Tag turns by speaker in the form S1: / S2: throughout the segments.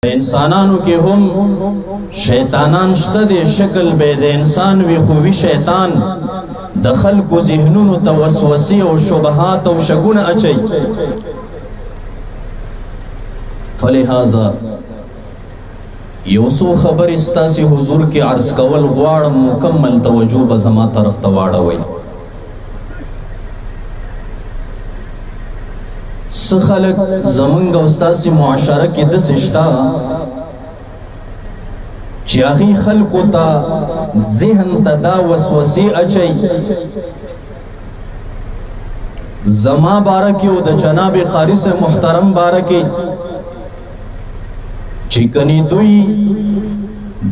S1: انسانانو کې هم شیطانان شته دي، شکل به د انسان وي خو وي شیطان د خلکو ذهنونو ته وسوسې او شبهات او شګونه اچي. فلهذا یو څو خبرې ستاسې حضور کې عرض کول غواړم، مکمل توجه به زما طرف ته واړوئ. څه خلک زمونږ او ستاسې معاشره کې داسې شته چې هغې خلکو ته ذهن ته دا وسوسې اچوي زما باره کې او د جناب قاري صاحب محترم باره کې چې کني دوی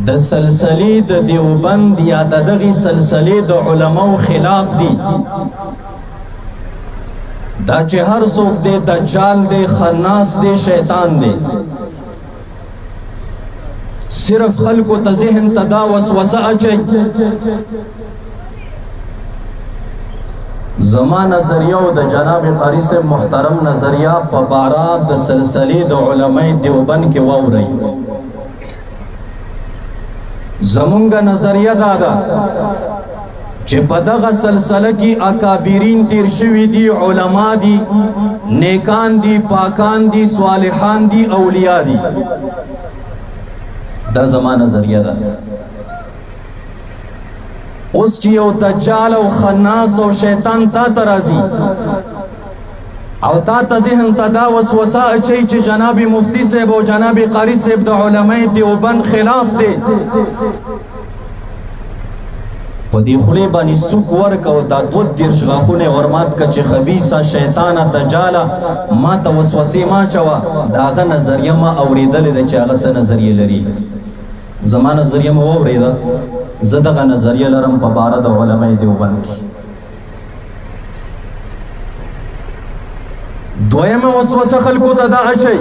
S1: د سلسلې د دیوبند یا د دغې سلسلې د علماو خلاف دي، دا چې هر څوک دی دجال دی، خناس دی، شیطان دی. صرف خلکو ته ذهن ته دا وسوسه اچوي. زما نظریه او د جناب قاري صاحب محترم نظریه په باره د سلسلې د علماء دیوبند کې واورئ. زمونږ نظریه دا ده چې په دغه سلسله کې اکابرین تیر شوي دي، علما دي، نیکان دي، پاکان دي، صالحان دي، اولیاء دي. دا زما نظریه ده. اوس چې یو دجال او خناس او شیطان تا ته راځي او تا ته ذهن ته دا وسوسه اچوي چې جناب مفتی صاحب او جناب قاري صاحب د علماء دیوبند خلاف دی، په دې خولې باندې سوک ورکه او دا 32 غاښونه ورمات که چې خبیثه شیطانه دجاله ما ته وسوسې ما اچوه. د هغه نظریه ما اورېدلې ده چې هغه څه نظریه لري. زما نظریه مو واورېده، زه دغه نظریه لرم په باره د علماء دیوبند کې. دویمه وسوسه خلکو ته دا اچوي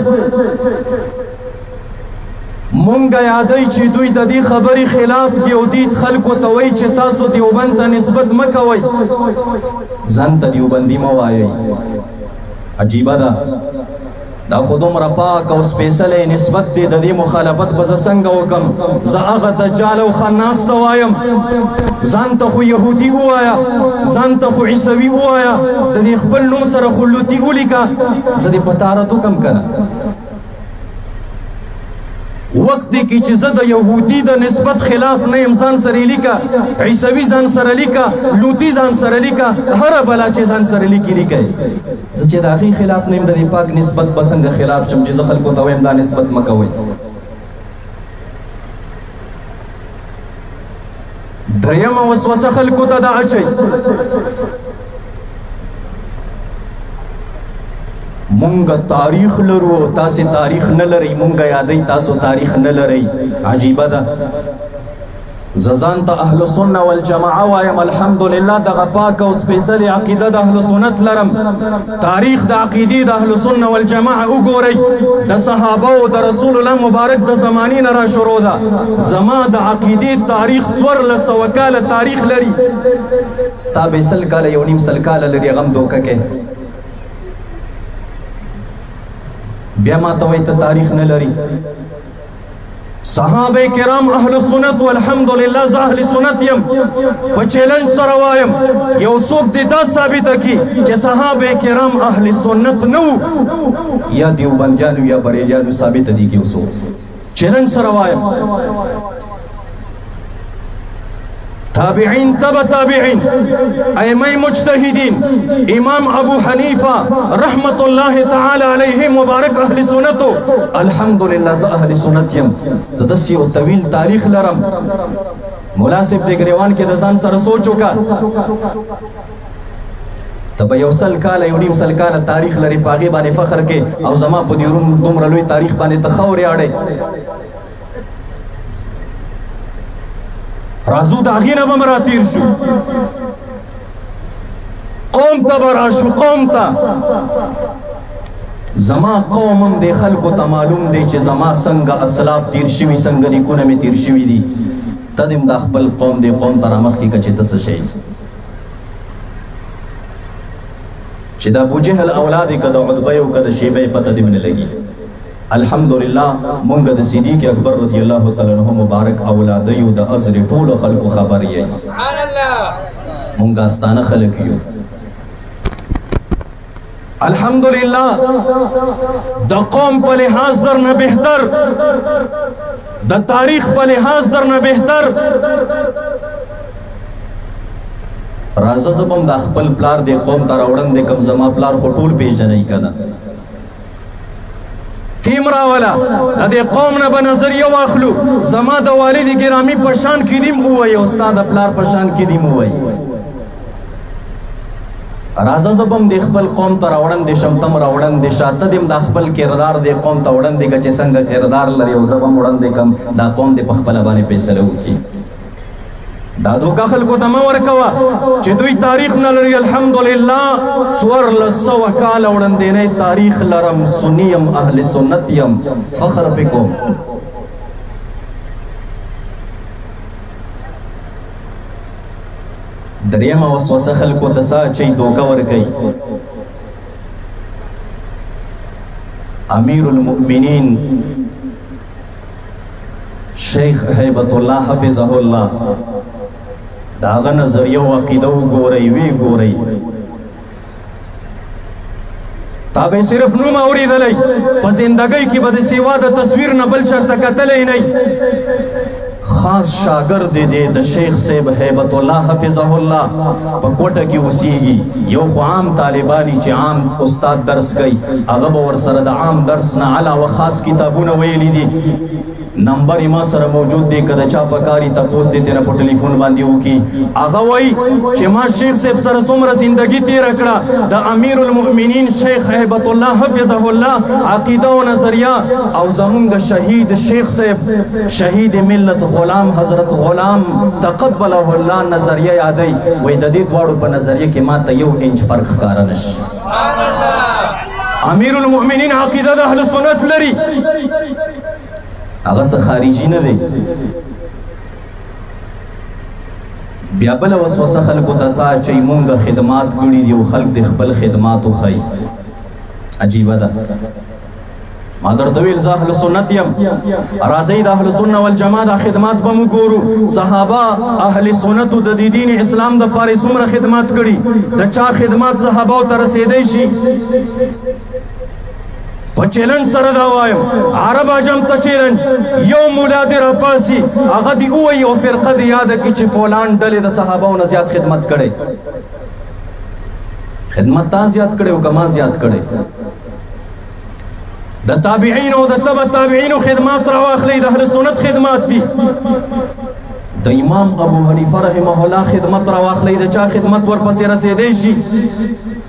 S1: مونږه یادوي چې دوی د دې خبرې خلاف دي او دوی خلکو ته وایي چې تاسو دیوبند ته نسبت مه کوئ، ځان ته دیوبندي مه وایئ. عجیبه ده، دا خو دومره پاک او سپېڅلی نسبت دی، د دې مخالفت به زه څنګه وکړم؟ زه هغه دجال او خناس ته وایم، ځان ته خو یهودي ووایه، ځان ته خو عیسوي ووایه، د دې خپل نوم سره خو لوطي ولیکه، زه دې په تارت وکړم که نه؟ وقت دی کې چې زه د یهودي د نسبت خلاف نه یم، ځان سره یې لیکه، عیسوي ځان سره لیکه، لوطي ځان سره لیکه، هره بلا چې ځان سره لیکي لیکئ. زه چې د هغې خلاف نه یم، د دې پاک نسبت به څنګه خلاف شم چې زه خلکو ته وایم دا نسبت مه کوئ. درېیمه وسوسه خلکو ته دا اچوي مونږ تاریخ لرو، تاسې تاریخ نه لرئ، مونږ یادوي تاسو تاریخ نه لرئ. عجیبه ده. زه ځان ته اهل سنه والجماعه وایم، الحمدلله دغه پاک او سپېڅلې عقیده د اهل سنت لرم. تاریخ د عقیدې د اهل سنه والجماعه وګورئ، د صحابه او د رسول الله مبارک د زمانې نه را شروع ده. زما د عقیدې تاریخ 1400 کاله تاریخ لري، ستا به 100 کاله 1.5 کاله لري، غم دوکه کې. بیا ما ته وایي ته تاریخ نه لري. صحابه کرام اهل سنت والحمدلله، زه اهل سنت یم، په چیلنج سره وایم یو څوک دې دا ثابته کړي چې صحابه کرام اهل سنت نه وو، یا دیوبندیانو یا بریلیانو ثابته دي که یو څوک. چیلنج سره وایم. تابعین تبع تابعین، ائمه مجتهدین، امام ابو حنیفه رحمت الله تعالی علیه مبارک اهل سنتو. الحمدلله زه اهل سنت یم. زه داسې یو طویل تاریخ لرم. ملا صاحب د ګریوان کې د ځان سره سوچ وکړه، ته به 100 کاله 1.5 کاله تاریخ لري، په هغې باندې فخر کې، او زما په دې دومره لوی تاریخ باندې ته ښه وریاړئ. رازو د هغې نه به م راتېر شو، قوم ته به راشو، قوم ته. زما قوم هم دی، خلکو ته معلوم دی چې زما څنګه اسلاف تیر شوي، څنګه لیکونه مې تیر شوي دي. ته دې هم دا خپل قوم دی، قوم ته رامخکې که چې ته څه شئ، چې د ابوجهل اولاد یې که د عتبه او که د شیبه یې پته دې ونه لګي. الحمدلله مونږ د صدیق اکبر رضی الله تعالی عنہ مبارک اولاد یو د ازر ټول خلق خبر یې سبحان الله مونږ استانه خلق یو الحمدلله د قوم په لحاظ در نه بهتر د تاریخ په لحاظ در نه بهتر راځه زبم د خپل پلار د قوم تر وړاندې د کم زما پلار خو ټول پیژنې کنه تیم راولا د قوم نه به نظریه واخلو زما د والد ګرامی په شان کې دیم وای استاد پلار په شان کې دیم وای راځه زبم د خپل قوم تر وړاندې شمتم راوړاندې شاته دیم د خپل کردار د قوم ته وړاندې چې څنګه کردار لري او زبم وړاندې کم دا قوم د خپل باندې فیصله وکړي دا دوکا خلکو ته مه ورکوه چې دوی تاریخ نه لري الحمدلله څوارلس کاله وړاندینی تاریخ لرم سنی یم اهل سنت یم فخر پې کوم دریمه وسوسه خلکو ته څه اچوي دوکه ورکوي امیر المؤمنین شیخ هیبت الله حفظه الله داغه نظریه او عقیده وګورئ وی ګورئ تا به صرف نوم اوریدلی په زندګۍ کې به د سیوا د تصویر نه بل چرته کتلی نه خاص شاگرد دی د شیخ صاحب هیبت الله حفظه الله په کوټه کې اوسیږي یو خو عام طالبانی چې عام استاد درس کوي هغه به ورسره د عام درس نه علاوه خاص کتابونه ویلي دي نمبر ما سره موجود دی کده چا پکاري تاسو دې تیرا په ټلیفون باندې وکي هغه وای چې ما شیخ صاحب سره څومره زندگی تیر کړه د امیر المؤمنین شیخ هیبت الله حفظه الله عقیده او نظریه او زمونږ شهید شیخ صاحب شهید ملت غلام حضرت غلام تقبله الله نظریه یادای وای د دې دواړو په نظریه کې ما ته یو انچ فرق ښکارا نشي سبحان الله امیر المؤمنین عقیده د اهل سنت لري هغه څه خارجي نه دی بیا بل وسوسه خلکو ته څه چې مونږ خدمات کړي دي او خلک د خپل خدمات وخی عجیبه ده ما درته ویل زه اهل سنت یم راځئ د اهل سنت والجماعت خدمات به مو ګورو صحابه اهل سنت د دین اسلام د پاره څومره خدمات کړي د چا خدمات صحابه ته رسیدای شي په چیلنج سره دا وایم عرب اجم ته چیلنج یو مولا دې راپاسي هغه دې ووایي او فرقه دې یاده کړي چې فلان ډلې د صحابهو نه زیات خدمت کړی خدمت تا زیات کړی او که ما زیات کړی د تابعین او د تبع تابعینو خدمات راواخلئ د اهل سنت خدمات دي د امام ابو حنیفه رحمه الله خدمت راواخلئ د چا خدمت ورپسې رسېدی شي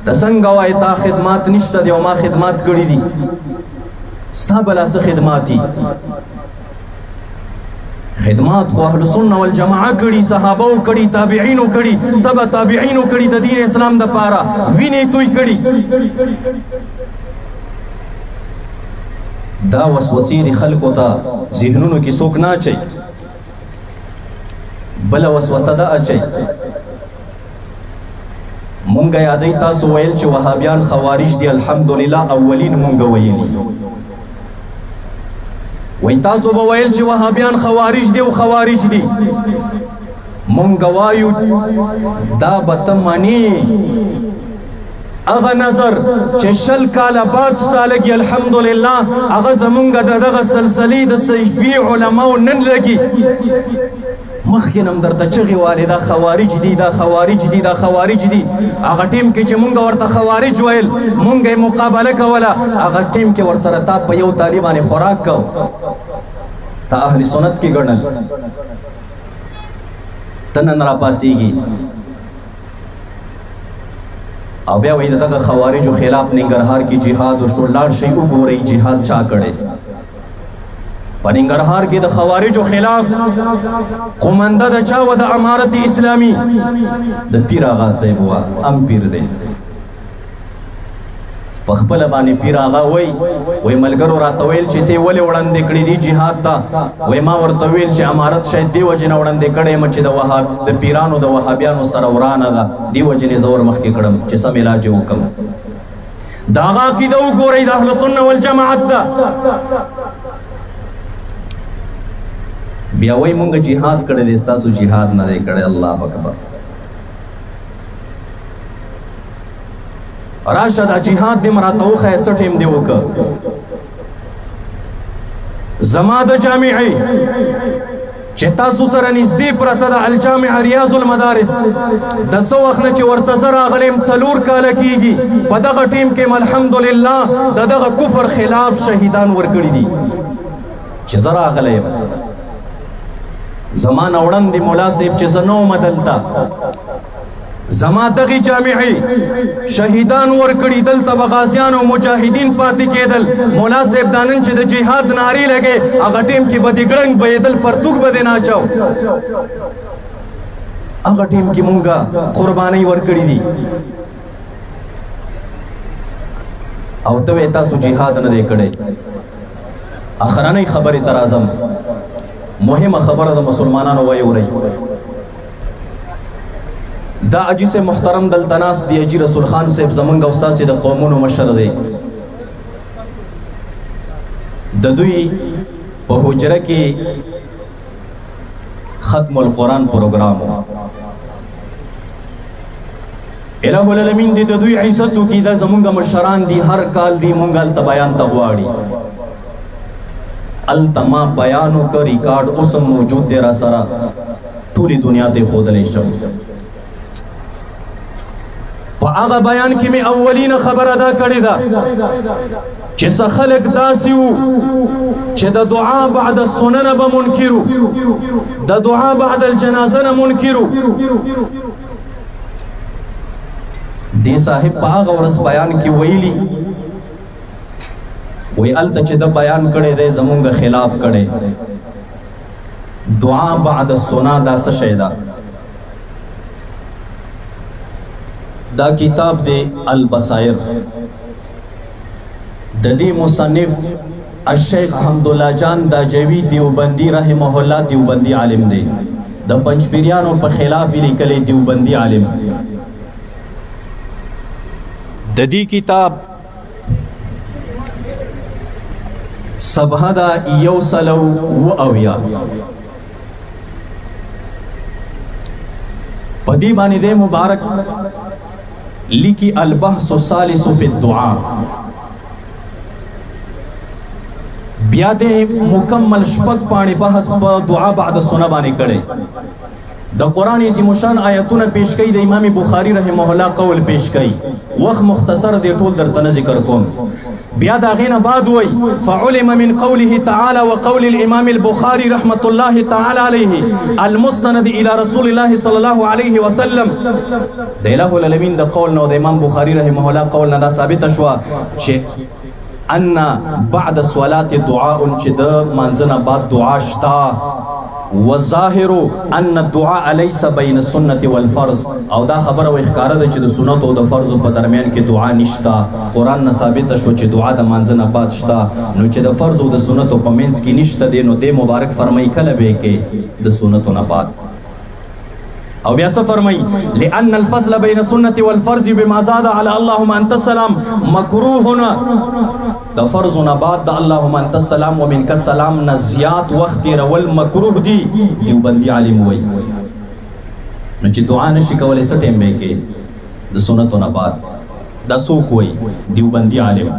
S1: د څنګه وایي تا خدمات نشته دی او ما خدمات کړي دي ستا بلا څه خدمات دي خدمات خو اهل سنت والجماعت کړي صحابه کړي تابعین کړي تبع تابعین کړي د دین اسلام د پاره ویني توي کړي دا وسوسې د خلکو ته ذهنونو کې څوک نه اچي بل وسوسه دا اچي مونږ یادای تاسو ویل چې وهابیان خوارج دي الحمدلله اولین مونږ ویلي وای تاسو به ویل چې وهابیان خوارج دي او خوارج دي مونږ وایو دا به ته مني اغه نظر چې شل کاله بعد ستالګي الحمدلله اغه زمونږ دغه سلسله د صیفی علماء نن لګي مخکې نم درته چغې والې دا خوارج دي دا خوارج دي دا خوارج دي هغه ټیم کې چې مونږ ورته خوارج ویل مونږ یې مقابله کوله هغه ټیم کې ورسره تا په یو طالب باندې خوراک کو تا اهل سنت کې ګڼل ته نن راپاسېږي او بیا وایي دغه خوارجو خلاف ننګرهار کې جهاد وشو لاړ شئ وګورئ جهاد چا کړی په ننګرهار کې د خوارجو خلاف قومنده د چا و د امارت اسلامي د پیر آغا صاحب و ام پیر دی په خپله باندې پیر آغا وایي ملګرو راته ویل چې ته ولې وړاندې کړي دي جهاد ته وایي ما ورته ویل چې امارت شاید دې وجې نه وړاندې کړی یم چې د پیرانو د وهابیانو سره ورانه ده دې وجې نه زه ور مخکې کړم چې سم علاج یې وکړم داغا عقیده وګورئ د اهل سنت والجماعت ده. بیا وای مونږ جهاد کړی دی، ستاسو جهاد نه دی کړی. الله اکبر. راشه دا جهاد دې مراته وښیه، څه ټیم دې وکړه. زما د جامعې چې تاسو سره نږدې پرته ده الجامع ریاض المدارس، د څه وخت نه چې ورته زه راغلی یم 4 کاله کېږي، په دغه ټیم کې الحمدلله د دغه کفر خلاف شهیدان ورکړي دي. چې زه راغلی یم زما نه وړاندې ملا صاحب چې زه نه وم دلته، زما دغې جامعې شهیدان ورکړي، دلته به غازیان او مجاهدین پاتې کېدل. ملا صاحب دا نن چې د جهاد نارې لګې، هغه ټیم کې به دې ګړنګ بهېدل، پرتوګ به دې ناچاو. هغه ټیم کې مونږه قربانۍ ورکړي دي، او ته وایې تاسو جهاد نه دی کړی. اخرنۍ خبرې ته راځم، مهمه خبره د مسلمانانو واورئ. دا اجي سے محترم دلته ناست دی، اجي رسول خان صاحب زمونږ او ستاسې د قومونو مشر دی. د دوی په حجره کې ختم القرآن پروګرام و. الہ العالمین دی د دوی عزت وکړي، دا زمونږ مشران دي، هر کال دی مونږ هلته بیان ته غواړي. هلته ما بیان وکړ، ریکارډ اوس هم موجود دی را سره، ټولې دنیا ته ښودلی شم. په هغه بیان کې مې اولینه خبره دا کړې ده چې څه خلک داسې وو چې د دعا بعد السنن به منکر وو، د دعا بعد الجنازه نه منکر وو. دې صاحب په هغه ورځ بیان کې ویلي، وی هلته چې د بیان کړی دی زمونږ خلاف کړی. دعا بعد السنن دا څه شی ده؟ دا کتاب دی البصائر، د دې مصنف الشیخ حمدالله جان داجوی دیوبندی رحمه الله دیوبندی عالم دی، د پنجپیریانو په خلاف لیکلی دیوبندی عالم. د دې کتاب صفحه دا 170 په دې باندې د مبارک لیکي البحث الثالث فی الدعاء. بیا دې مکمل شپږ پاڼې بحث په دعا بعد سنه باندې کړی. د قرآن عظیم الشان آیتونه پیش کوي، د امام بخاری رحمه الله قول پیش کوي. وخت مختصر دی، ټول درته نه ذکر کوم. بیا دا غینه بعد وای فعلم من قوله تعالى وقول الامام البخاري رحمه الله تعالى عليه المستند الى رسول الله صلى الله عليه وسلم. د الہ العالمین د قول نو د امام بخاری رحمه الله قول نه دا ثابت شو چې ان بعد الصلاه دعاء، چې د منځنه بعد دعا شتا. والظاهر ان الدعاء ليس بين السنه والفرض، او دا خبره و اخکاره ده چې د سنت او د فرض په درمیان کې دعا نشتا. قرآن نه ثابت شو چې دعا د منځنه بعد شتا، نو چې د فرض او د سنت په منځ کې نشته دی، نو د مبارک فرمای کله به کې د سنت نه بعد. او بیا څه فرمای لأن الفصل بين السنه والفرض بما زاد على اللهم انت السلام مکروه. د فرض نه بعد د اللهم انت السلام ومنك السلام نه زیات وخت رول مکروه دی. دیوبندی عالم وای نو چې دعا نشي کولای څه ټیم به کې د سنت نه بعد. دا څوک وای؟ دیوبندی عالم.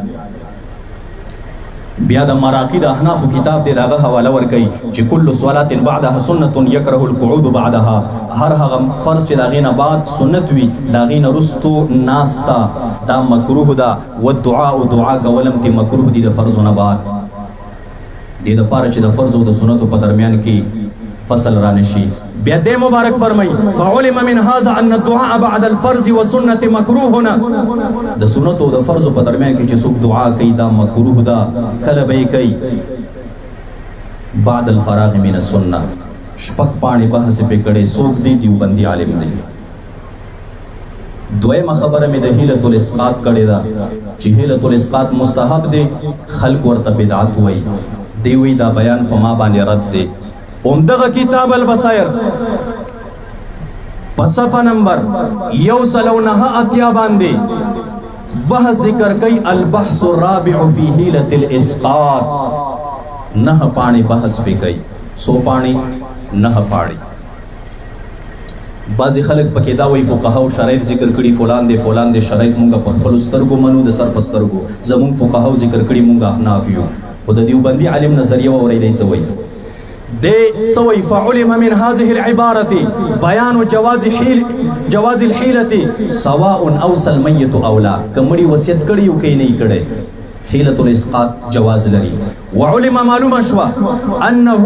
S1: بیا د مراقی د احناف کتاب دی، داغه حواله ورکي چې کل صلات بعدها سنت يكره القعود بعدها. هر هغه فرض چې داغه نه بعد سنت وي، داغه نه رستو ناستا دا مکروه ده. والدعاء دعا کولم تی مکروه دي د فرض نه بعد. دې د پاره چې د فرض او د سنت په درمیان کې فصل را نشي. بیا دې مبارک فرمای فعلم من هذا ان الدعاء بعد الفرض والسنه مکروه. د سنت او د فرض په درمیان کې چې څوک دعا کوي دا مکروه ده. کله به کوي بعد الفراغ من السنه. شپږ پاڼې بحث په کړي څوک دی؟ دیوبندی عالم دی. دویمه خبره مې د هیلة الاسقاط کړې ده چې هیلة الاسقاط مستحب دی، خلق ورته بدعت وایي. دی وی دا بیان په ما باندې رد دی. عمدغه کتاب البصائر په صفحه نمبر 109 باندې بحث ذکر کئی البحث الرابع فی حیلت الاسقاط 9 پانے بحث پہ کئی 100 پانے 9 پاڑی بعضی خلق پکې دا وایي فقهاو شرایط ذکر کړي فلان دې شرایط مونږه په خپلو سترګو منو د سر په سترګو زمونږ فقهاو ذکر کړي مونږ احناف یو خو د دیوبندي عالم نظریه واورئ دی څه وایي فعلم من هذه العبارة بيان جواز الحيلة سواء اوصى الميت او لا کمړي وصیت کړي او کې نه کړي حیلة الاسقاط جواز لري وعلم معلومه شو انه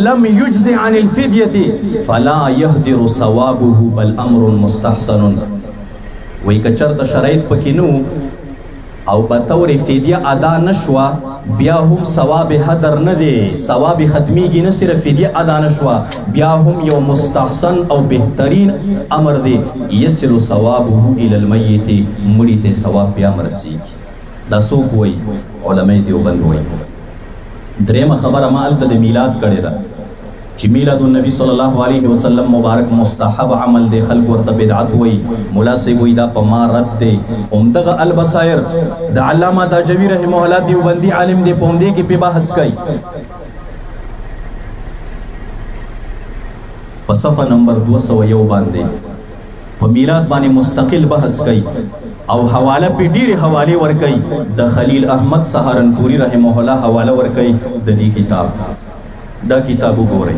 S1: لم يجز عن الفدية فلا يهدر ثوابه بل امر مستحسن وای کچرت شرایط پکې نو او بطور فدیه ادا نشوا بیا هم ثواب هدر نه دی ثواب ختمیږي نه صرف فدیه ادا نشوا بیا هم یو مستحسن او بهترین امر دی یصل ثوابه الى الميت مړي ته ثواب بیا مرسیږي دا څوک وایي علماء دیوبند وایي درېمه خبره ما هلته د میلاد کړې ده چې میلاد النبی صلی الله علیه وسلم مبارک مستحب عمل دی خلق ورته بدعت وایي ملا صاحب وایي دا په ما رد دی همدغه البصائر د علامه داجوی رحمه الله دیوبندي عالم دی په همدې کې پې بحث کوي په صفحه نمبر 201 باندې په میلاد باندې مستقل بحث کوي او حواله پی ډیره حواله ور کوي د خلیل احمد سهارنپوری رحمه الله حواله ور کوي د دې کتاب دا کتاب وګورئ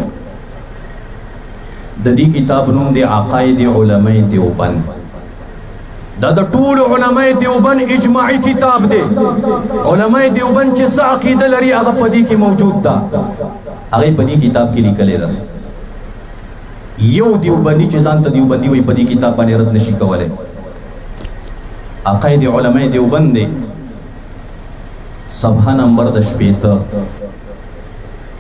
S1: د دې کتاب نوم دی عقاید علماء دیوبند دا د ټول علماء دیوبند اجماعي کتاب دی علماء دیوبند چې څه عقیده لري هغه په دې کې موجود ده هغه په دې کتاب کې لیکلې ده یو دیوبندي چې ځان ته دیوبندي وي په دې کتاب باندې رد نشي کولای عقاید علماء دیوبند دی صفحه نمبر 18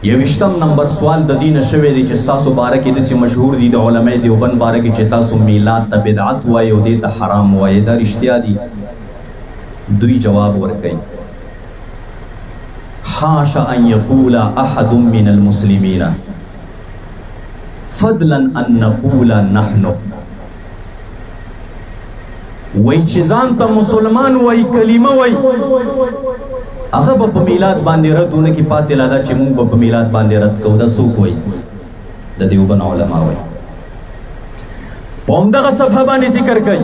S1: یوشتم نمبر سوال د دین شوی دی چې تاسو باره کې داسې مشهور دي د علماء دیوبند باره کې چې تاسو میلاد ته بدعت وایي او دې ته حرام وایي دا رښتیا دي دوی جواب ورکوي حاش ان یقول احد من المسلمین فضلا ان نقول نحن وای چې ځان ته مسلمان وای کلمه وای هغه په میلاد باندې ردونه کې پاتې لاده چې موږ په میلاد باندې رد کوو دا څوک وای د دیوبند علما وای په همدغه صفحه باندې ذکر کوي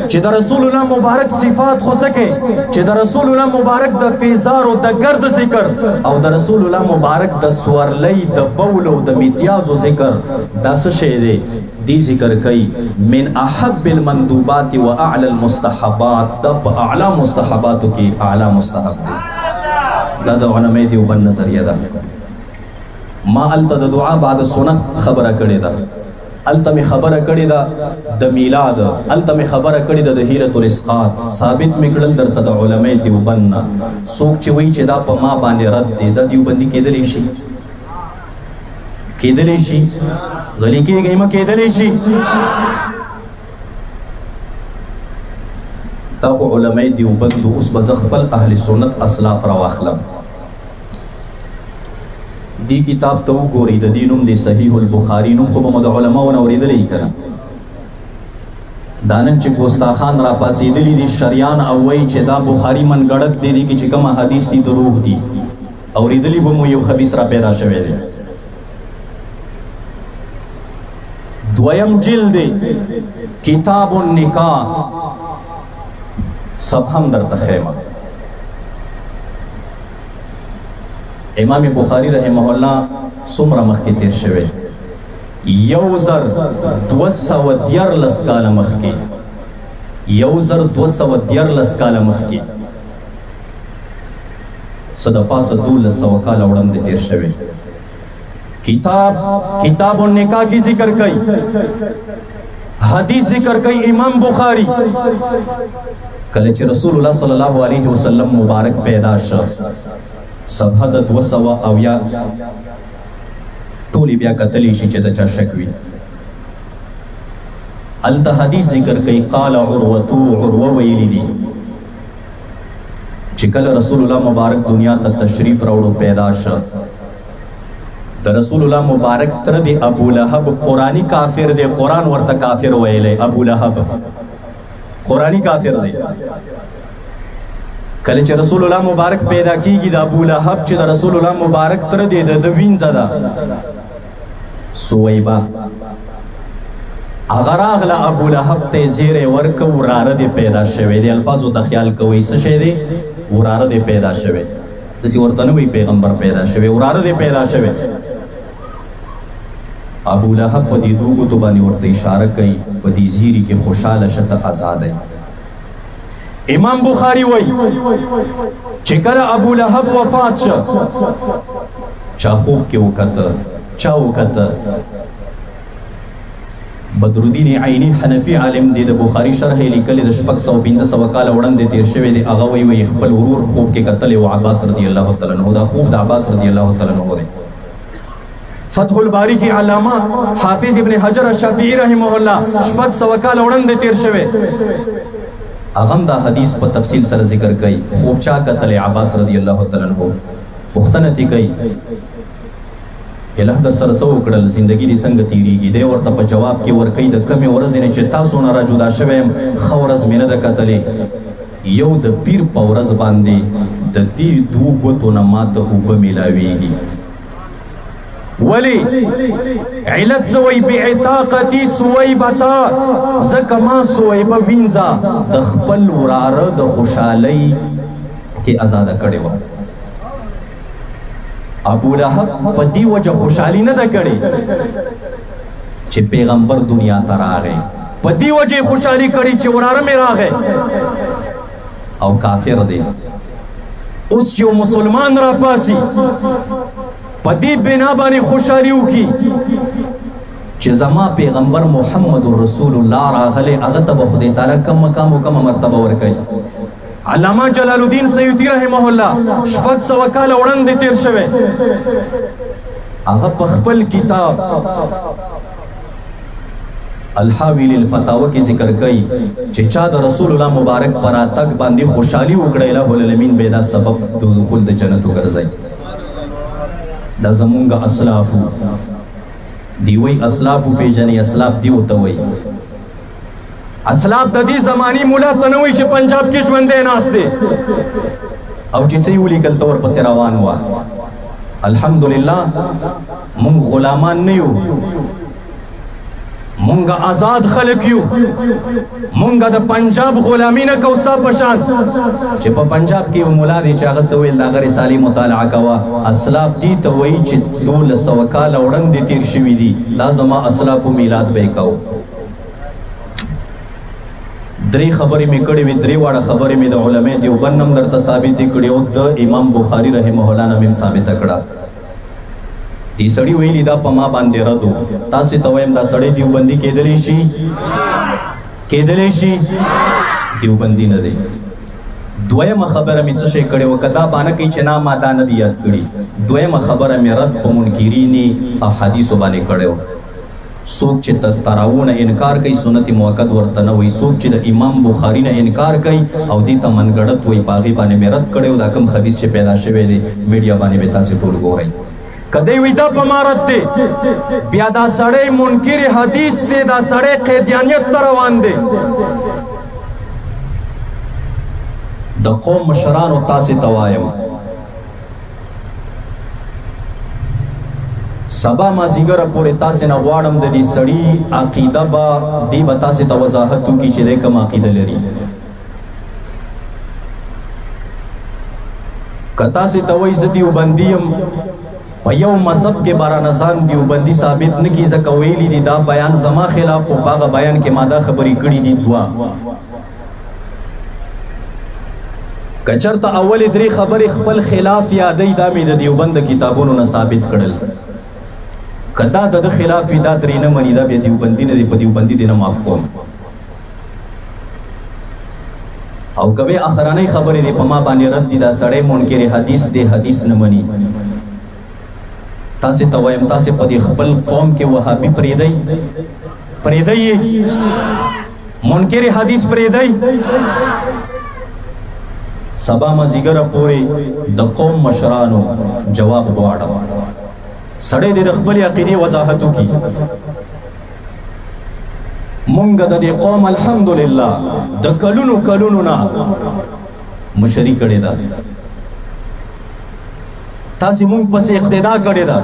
S1: چې د رسول الله مبارک صفات خو سکه چې د رسول الله مبارک د فیضار او د گرد ذکر او د رسول الله مبارک د سورلی د بول او د میتیاز ذکر دا څه شی دی دی ذکر کوي من احب المندوبات واعلى المستحبات د اعلى مستحباتو کې اعلى مستحب دی دا د علماء دیوبند نظریه ده ما الته د دعا بعد سنت خبره کړې ده الته می خبره کړې ده د میلاد الته می خبره کړې ده د حیلة الاسقاط ثابت می کړل درته د علماء دیوبند نه څوک چې وایي چې دا په ما باندې رد دی دا دیوبندي کېدلی شي غلی کېږئ مه کېدلی شي دا خو علماء دیوبند اوس به زه خپل اهل سنت اسلاف راواخلم دی کتاب ته وګورئ د دې نوم دی صحیح البخاري نوم خو به مو د علماو نه اورېدلی که نه دا نن چې ګستاخان را پاسېدلي دي شریان او وایي چې دا بخاري منګړک دی دې کې چې کومه حدیث دي دروغ دي اورېدلي به مو یو خبیث را پیدا شوی دی دویم جلد کتاب النکاح صفحه درته خیمه امام بخاری رحمه الله څومره مخکې تیر شوی 1214 کاله مخکې 1214 کاله مخکې څه د پاسه 1200 کاله وړاندې تیر شوی کتاب النکاح کی ذکر کئی حدیث ذکر کئی امام بخاری کله چې رسول الله صلی الله علیه وسلم مبارک پیدا شو صفحه د 200 او یا ټولی بیا کتلی شي چې د چا شک وي الته حدیث ذکر کئی قال عروه ویلی دی چې کله رسول الله مبارک دنیا ته تشریف راوړو پیدا شو د رسول الله مبارک تر دی ابو لهب قرآنی کافر دی قرآن ورته کافر ویلی ابو لهب قرآنی کافر دی کله چې رسول الله مبارک پیدا کیږي د ابو لهب چې د رسول الله مبارک تر دې د وینځه ده سویبه هغه راغله ابو لهب ته زیری ورکه وراره دې پیدا شوی دی الفاظو ته خیال کوئ څه شی دی وراره دې پیدا شوی داسې ورته نه وایي پیغمبر پیدا شوی وراره دې پیدا شوی ابو لهب په دې دوه ګوتو باندې ورته اشاره کوي په دې زیري کې خوشحاله شه ته آزاد یې امام بخاری وایي چې کله ابو لهب وفات شه چا خوب کې وکته چا وکته بدرالدین عینی حنفی عالم دی د بخاری شرح لیکلی د 615 کاله وړاندې تیر شوی دی هغه وایي خپل ورور خوب کې کتلی و عباس رضی الله تعالی عنہ دا خوب د عباس رضی الله تعالی عنہ دی فتح الباری کی علامہ حافظ ابن حجر الشافعی رحمه الله 600 کاله وړاندې تیر شوی اغم دا حدیث په تفصیل سره ذکر کوي خوب چا کتلی عباس رضی الله تعالی عنہ پوښتنه تی کوي الہ در سره سو کړل زندگی دې څنګه تیریږي دی ورته په جواب کې ورکړي د کمې ورځې نه چې تاسو نه را جدا شوی یم ښه ورځ مې نه ده کتلې یو د پیر په ورځ باندې د دې دوو ګوتو نه ماته اوبه میلاویږي ولی علت زوی بعتاقتی سویبتا زکه ما سویبه وینځه د خپل وراره د خوشحالۍ کې آزاده کړې وه ابو لهب په دې وجه خوشحالي نه ده کړې چې پیغمبر دنیا ته راغی په دې وجه خوشحالي کړې چې وراره مې راغی او کافر دی اوس چې مسلمان را پاسي په دې بنا باندې خوشحالي وکړي چې زما پیغمبر محمد رسول الله راغلی هغه ته به خدای تعالی کم مقام او کم مرتبه ورکوي علامہ جلال الدین سیوطی رحمه الله 600 کاله وړاندې تیر شوی هغه په خپل کتاب الحاوی للفتاوی کې ذکر کوي چې چا د رسول الله مبارک پر راتګ باندې خوشحالي وکړه الہ العالمین به دا سبب د دخول د جنت وګرځي دا زمونږ اسلافو دی وی اسلافو پیژنې اسلاف دی وته وی اسلاف د دې زمانی مولا ته نه وایي چې پنجاب کې ژوندی ناست دی او چې څه یې ولیکل ته ورپسې روان وه الحمدلله مونږ غلامان نه یو مونږ آزاد خلک یو مونږ د پنجاب غلامي نه کوو ستا په شان چې په پنجاب کې یو ملا دی چې هغه څه ویل د هغه رسالې مطالعه کوه اسلاف دې ته وایي چې 1200 کاله وړاندې تیر شوي دي دا زما اسلافو میلاد به یې کوو درې خبرې مې کړې وې درې واړه خبرې مې د علماء دیوبند هم درته ثابتې کړې او د امام بخاري رحمه الله نه مې ثابته کړه دې سړي ویلي دا په ما باندې رد و تاسې ته وایم دا سړی دیوبندي کېدلی شي دیوبندي نه دی دویمه خبره مې څه شی کړې وه که دا بانه کوي چې نه ما دا نه دی یاد کړي دویمه خبره مې رد په منکرین احادیثو باندې کړی و څوک چې تراونه انکار کوي سنت موقت ورته نه وایي څوک چې د امام بخاري نه انکار کوي او دې ته منګړت وایي په هغې باندې مې رد کړی و دا کوم خبیث چې پیدا شوی دی میډیا باندې به تاسې ټول ګورئ که دی وایي دا په ما رد دی بیا دا سړی منکر حدیث دی دا سړی قیدیانیت ته روان دی د قوم مشرانو تاسې ته وایم سبا مازیګره پورې تاسې نه غواړم د دې سړي عقیده به دی به تاسې ته وضاحت وکړي چې دی کوم عقیده لري که تاسې ته وایي زه دیوبندي یم په یو مذهب کې بارانه ځان دیوبندي ثابت نه کړي ځکه ویلي دي دا بیان زما خلاف و په هغه بیان کې ما دا خبرې کړي دي دوه که چېرته اولې درې خبرې خپل خلاف یادوي دا مې د دیوبند د کتابونو نه ثابت کړل که دا د خلاف وي دا درې نه مني دا بیا دیوبندي نه دی په دیوبندي دې نه معاف کوم او که بیا اخرنۍ خبرې دی په ما باندې رد دي دا سړی منکر حدیث دی حدیث نه مني تاسې ته وایم تاسې په دې خپل قوم کې وهابي پرېږدئ منکر حدیث پرېږدئ سبا مازیګره پورې د قوم مشرانو جواب غواړم سړی دې د خپلې عقیدې وضاحت وکړي مونږ د دې قوم الحمدلله د کلونو نه مشري کړې ده تاسې مونږ پسې اقتدا کړې ده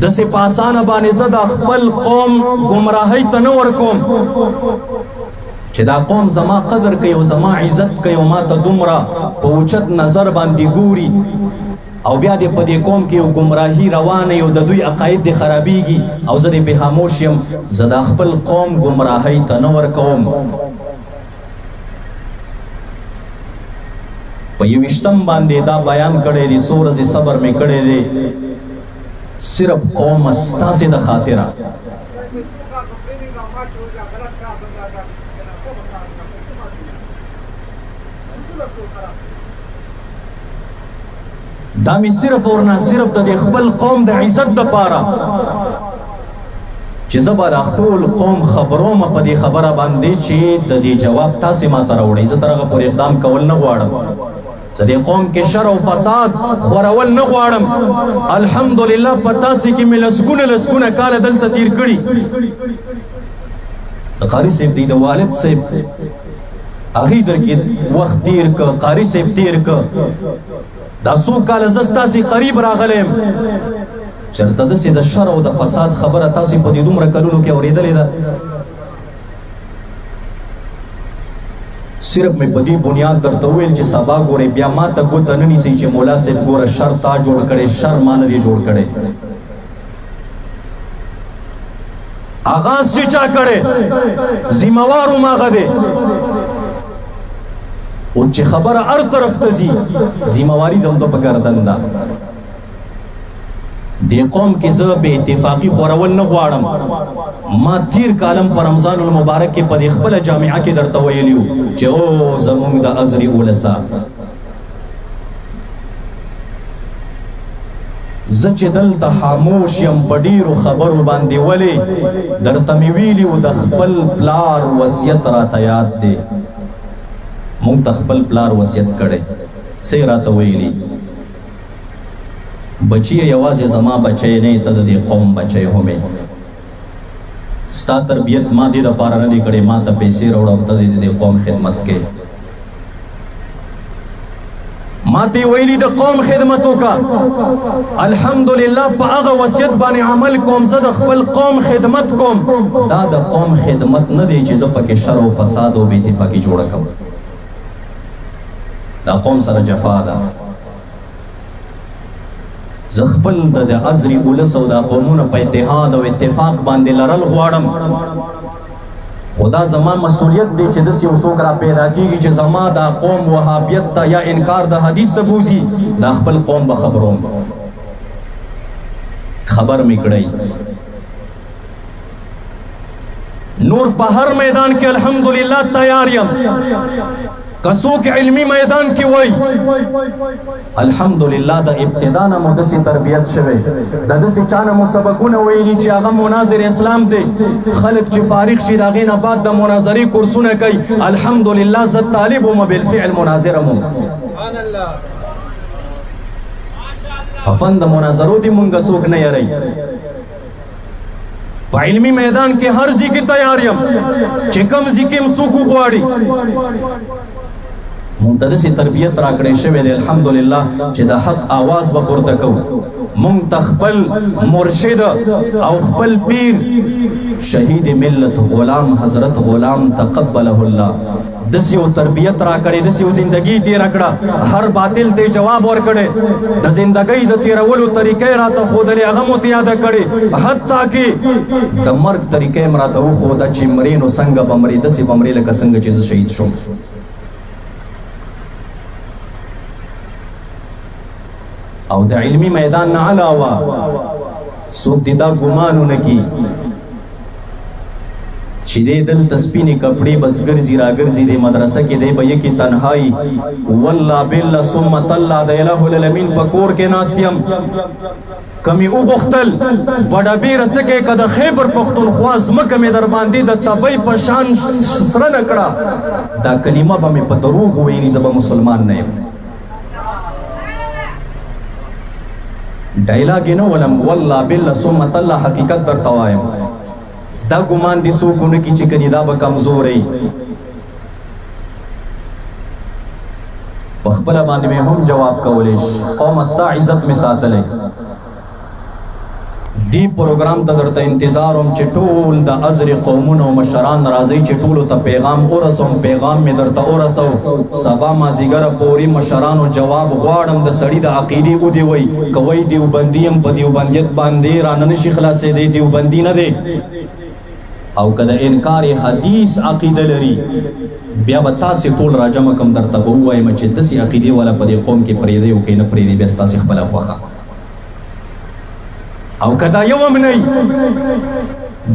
S1: دسې په اسانه باندې زه د خپل قوم ګمراهۍ ته نه ورکوم چې دا قوم زما قدر کوي او زما عزت کوي او ما ته دومره په اوچت نظر باندې ګوري او بیا دې په دې قوم کې یو ګمراهي روانه او د دوی عقاید دې خرابېږي او زه دې پې خاموش یم زه د خپل قوم ګمراهۍ ته نه ورکوم په یویشتم باندې دا بیان کړی دی څو ورځې صبر مې کړی دی صرف قوم ستاسې د خاطره دا می صرف اور نه صرف د خپل قوم د عزت دپاره چې زه به د ټول قوم خبروم په دې خبره باندې چې د دې جواب تاسې ما ته راوړئ زه تر هغه پورې اقدام کول نه غواړم زه دې قوم کې شر او فساد خورول نه غواړم الحمدلله په تاسې کې مې لسګونه کاله دلته تیر کړي د قاري صاحب دی د والد صاحب هغې در کې وخت تیر که قاري صاحب تیر که دا څو کاله زه ستاسې قریب راغلی یم چېرته داسې د شر او د فساد خبره تاسې په دې دومره کلونو کې اورېدلې ده صرف مې په دې بنیاد درته وویل چې سبا ګورئ بیا ما ته ګوته نه نیسئ چې مولا صاحب ګوره شر تا جوړ کړی شر ما نه دی جوړ کړی آغاز چې چا کړی ذموار هم هغه دی او چې خبره هر طرف ته ځي ذمواري د همدو په ګردن ده دې قوم کې زه بې اتفاقي خورول نه غواړم ما تیر کالم په رمضان المبارک کې په دې خپله جامعه کې درته ویلي وو چې او زمونږ د ازرې اولسا زه چې دلته خاموش یم په ډېرو خبرو باندې ولې درته مې ویلي وو د خپل پلار وصیت راته یاد دی مونږ ته خپل پلار وصیت کړی څه یې راته ویلي بچی یوازې زما بچی نه ته د دې قوم بچی هم ستا تربیت ما دې دپاره نه دی کړی ما ته پیسې راوړه او ته د دې قوم خدمت کې ما ته ویلي د قوم خدمت وکړه الحمدلله په هغه وصیت باندې عمل کوم زه د خپل قوم خدمت کوم دا د قوم خدمت نه دی چې زه پکې شر او فساد او بې اتفاقي جوړه کړم دا قوم سره جفا ده زه خپل د ازرې اولس او دا قومونه په اتحاد او اتفاق باندې لرل غواړم خو دا زما مسؤلیت دی چې داسې یو څوک را پیدا کېږي چې زما دا قوم وهابیت ته یا انکار د حدیث ته بوځي دا خپل قوم به خبروم خبر مې کړی نور په هر میدان کې الحمدلله تیار یم کڅوک علمی میدان کې وای الحمدلله د ابتدا نه مو داسې تربیت شوی د داسې چا نه مو سبقونه ویلي چې هغه مناظر اسلام دی خلک چې فارغ شي د هغې نه بعد د مناظرې کورسونه کوي الحمدلله زه طالب وم بالفعل مناظره مو په فن د مناظرو دې مونږ څوک نه یری په علمي میدان کې هر ځای کې تیار یم چې کوم ځای کې هم څوک وغواړي مونږ ته داسې تربیت راکړی شوی دی الحمدلله چې د حق آواز به پورته کوو مونږ ته خپل مرشد او خپل پیر شهید ملت غلام حضرت غلام تقبله الله داسې یو تربیت راکړی داسې یو زندګي تېره کړه هر باطل ته جواب ورکړی د زندګۍ د تېرولو طریقې راته ښودلې هغه مو ته یاده کړې حتی کې د مرګ طریقې م راته وښوده چې مرې نو څنګه به مرې داسې به مرې لکه څنګه چې زه شهید شوم او د علمی میدان نه علاوه څوک دې دا ګمان ونه کړي چې دې دلته سپینې کپړې بس ګرځي راګرځي دې مدرسه کې دی به یکې تنهایي والله بالله ثم تالله د اله العالمین په کور کې ناست یم کمی وغوښتل بډابیره څه کې که د خیبر پښتونخوا ځمکه مې در باندې د تبۍ په شان سره نه کړه دا کلمه به مې په دروغ وویلي زه به مسلمان نه یم ډایلاګ یې نه ولم والله بالله ثم تالله حقیقت درته وایم دا ګمان دې څوک ونه کړي چې کني دا به کمزوری په خپل باندې مې هم جواب کولی شي. قوم ستا عزت مې ساتلی. دی پروګرام ته درته انتظار وم چې ټول د ازر قومونه او مشران راځئ چې ټولو ته پیغام ورسوم. پیغام مې درته ورسو. سبا مازدیګره پورې مشرانو جواب غواړم د سړي د عقیدې ودې وی که وی دیوبندي یم په دیوبندیت باندې رانه نشي خلاصېدی، دیوبندي نه دی. او که د انکار حدیث عقیده لري بیا به تاسې ټول راجمع کم درته به ووایم چې داسې عقیدې والا په دې قوم کې پرېږدی او که نه پرېږدي بیا ستاسې خپله خوښه. او که دا یو هم نه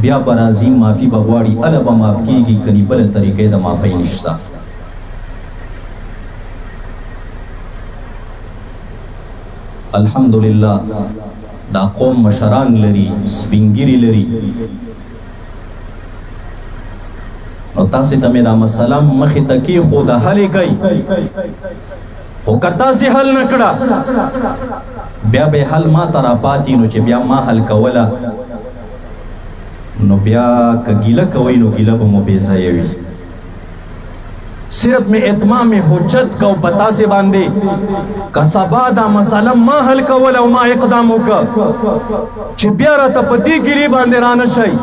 S1: بیا به راځي معافي به غواړي، هله به معاف کېږي، کني بله طریقې د معافۍ نشته. الحمدلله دا قوم مشران لري، سپینګیري لري. او تاسې ته مې دا مسله مخې ته کېښوده، حل یې کوئ. خو که تاسې حل نه کړه بیا به حل ما ته راپاتې، نو چې بیا ما حل کوله نو بیا که ګیله کوئ نو ګیله به مو بې ځایه وي. صرف میں اتمام حجت کو پتا سے باندے کہ سبا دا مسئلہ ما حل کولا و ما اقدامو کا چی بیارا تا پتی گیری باندے رانا شای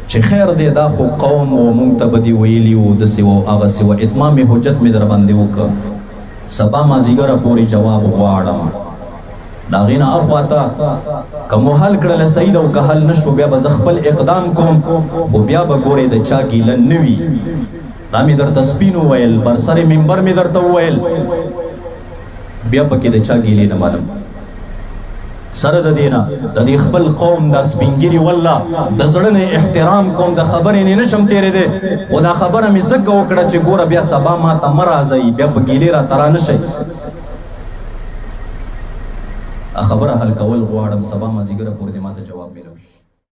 S1: چی خیر دے دا خو قوم و منتبدی ویلی و دسی و آغسی و اتمام حجت میں در باندے وکا سبا ما زیگر پوری جواب غوارم داغینا اخواتا که مو حل کرل سید و که حل نشو بیا بزخپل اقدام کوم خو بیا بگوری دا چا گیلن نوی دا می در تسپینو ویل بر سر منبر می در تو ویل بیا پکی دا چا گیلی نمانم سر دا دینا دا دی خپل قوم دا سپینگیری والله دا زرن احترام کوم دا خبرینی نشم تیره ده خدا خبر می زگ وکڑا چه گورا بیا سبا ما تا مرازی بیا پا گیلی را ترا نشی خبر حل کول غوارم سبا ما زیگر پور دی ما تا جواب میلوش